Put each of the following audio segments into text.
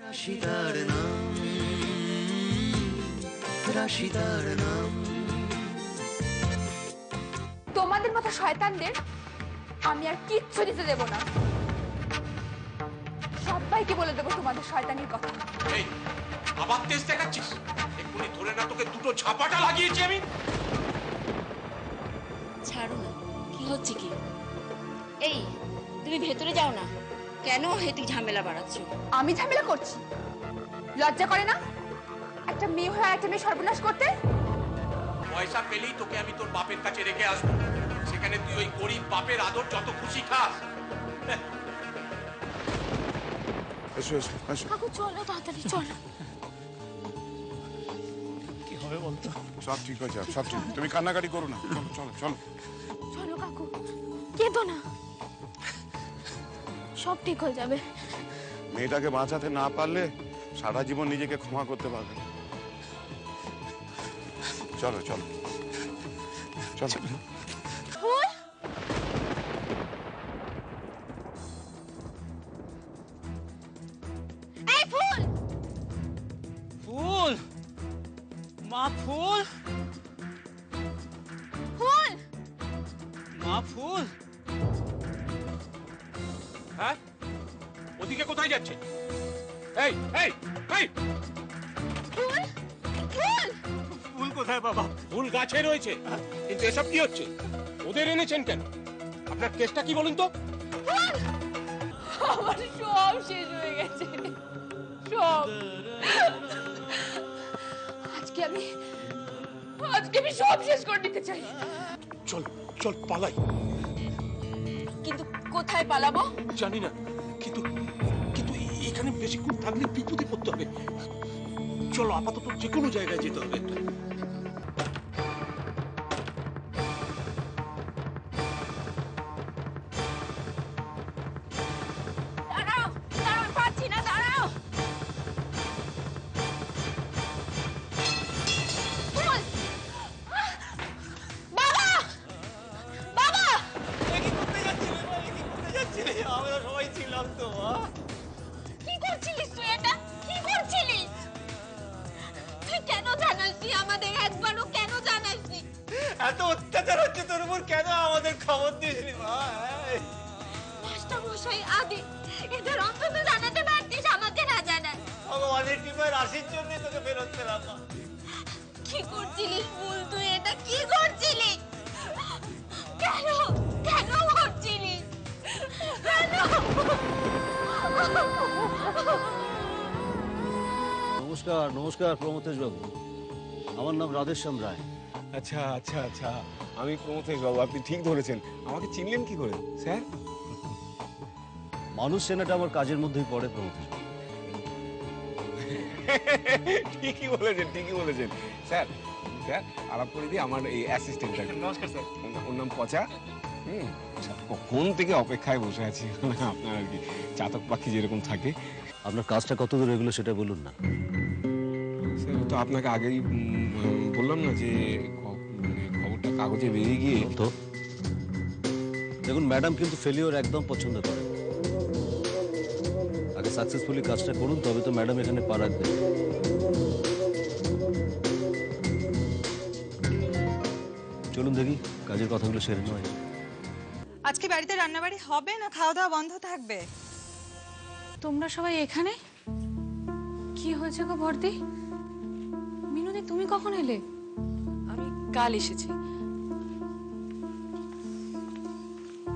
রাশিদার নাম, রাশিদার নাম। তোমাদের মতো শয়তানদের আমি আর কিচ্ছু দিতে দেব না। সবাইকে বলে দেবো তোমাদের শয়তানির কথা। এই আবার তেজ দেখাচ্ছিস? এক্ষুনি ধরে না তোকে দুটো ঝাপাটা লাগিয়েছি আমি। ছাড়ো না, কি হচ্ছে কি? এই তুমি ভেতরে যাও না, কেন হেঁটে ঝামেলা বাড়াচ্ছ? আমি ঝামেলা করছি? লজ্জা করে না একটা মেয়ে হয়ে একটা মেয়ে সর্বনাশ করতে? পয়সা পেলেই তোকে আমি তোর বাপের কাছে রেখে আসবো, সেখানে তুই ওই গরিব বাপের আদর যত খুশি খাস। এসো এসো এসো। কাকু চলো তাড়াতাড়ি চলো। কি হবে বলতো? সব ঠিক হয়ে যাবে, সব ঠিক। তুমি কান্নাকাটি করো না, চলো চলো চলো। চলো কাকু, কেঁদো না, সব ঠিক হয়ে যাবে। মেয়েটাকে বাঁচাতে না পারলে সারা জীবন নিজেকে ক্ষমা করতে পারবে না। চলো চলো চলো। ফুল, এই ফুল, ফুল, মা ফুল, ফুল, মা ফুল। হ্যাঁ, ওদিকে কোথায় যাচ্ছে? এই এই এই, ফুল, ফুল। ফুল কোথায় বাবা? ফুল গাছে রয়েছে, কিন্তু এসব কি হচ্ছে? ওদের এনেছেন কেন? আপনার কেসটা কি বলুন তো? আমার সব শেষ হয়ে গেছে, সব। আজকে আমি সব শেষ করে দিতে চাই। চল চল পালাই। কিন্তু কোথায় পালাবো? জানি না, কিন্তু কিন্তু এখানে বেশিক্ষণ থাকলে বিপদে পড়তে হবে। চলো আপাতত যে কোনো জায়গায় যেতে হবে। দাঁড়াও, দাঁড়াও, পাচ্ছি না, দাঁড়াও। ফুল, বাবা, বাবা, কি করতে যাচ্ছিলে মা? কি করতে যাচ্ছিলে? আমরা সবাই ছিলাম তো মা। কি করছিলিস তুই? এটা কি করছিলিস তুই? কেন জানাসনি আমাদের? একবারও কেন জানাসনি? এত অত্যাচার হচ্ছে তোর উপর, কেন আমাদের খবর দিসনি মা? মাস্টার মশাই, আদি, এদের অন্তত জানাতে পারতিস, আমাকে না জানাস। ভগবানের কৃপায় রাশির জন্য তোকে ফেরত পেলাম মা। কি করছিলিস ফুল? তুই এটা কি করছিলিস? কেন কেন করছিলিস? কেন? নমস্কার নমস্কার প্রমথেশ বাবু, আমার নাম রাধেশ্যাম রায়। আচ্ছা আচ্ছা আচ্ছা, আমি প্রমথেশ বাবু। আপনি ঠিক ধরেছেন। আমাকে চিনলেন কি করে স্যার? মানুষ চেনাটা আমার কাজের মধ্যেই পড়ে প্রমথেশ বাবু। ঠিকই বলেছেন, ঠিকই বলেছেন স্যার। স্যার আলাপ করে দিই, আমার এই অ্যাসিস্ট্যান্টটা। নমস্কার স্যার। ওর নাম পচা। কখন থেকে অপেক্ষায় বসে আছি আপনার আর কি চাতক পাখি যেরকম থাকে। আপনার কাজটা কত দূর এগুলো সেটা বলুন না। স্যার তো আপনাকে আগেই বললাম না যে মানে খবরটা কাগজে বেরিয়ে গিয়ে। তো দেখুন, ম্যাডাম কিন্তু ফেলিওর একদম পছন্দ করে। আগে সাকসেসফুলি কাজটা করুন, তবে তো ম্যাডাম এখানে পা রাখবে। চলুন দেখি কাজের কথাগুলো সেরে নেওয়া যায়। আজকে বাড়িতে রান্নাবাড়ি হবে না খাওয়া দাওয়া বন্ধ থাকবে? তোমরা সবাই এখানে? কি হয়েছে গো বর্দি? মিনুদি, তুমি কখন এলে? আমি কাল এসেছি।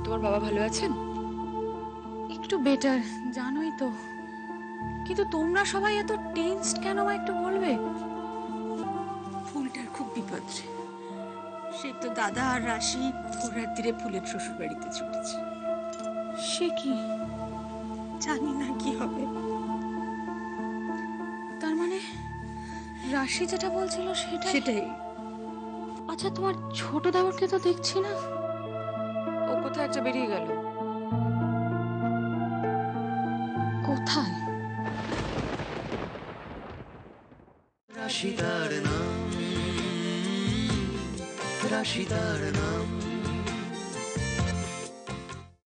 তোমার বাবা ভালো আছেন? একটু বেটার, জানোই তো। কিন্তু তোমরা সবাই এত টেনসড কেন, একটু বলবে? ফুলটার খুব বিপদ রে। সে তো দাদা আর রাশি ভোর রাত্রিরে ফুলের শ্বশুর বাড়িতে ছুটেছে। সে কি? জানি না কি হবে। তার মানে রাশি যেটা বলছিল সেটাই। আচ্ছা, তোমার ছোট দেওরকে তো দেখছি না। ও কোথায় একটা বেরিয়ে গেল। কোথায়? রাশিদার নাম, রাশিদার নাম।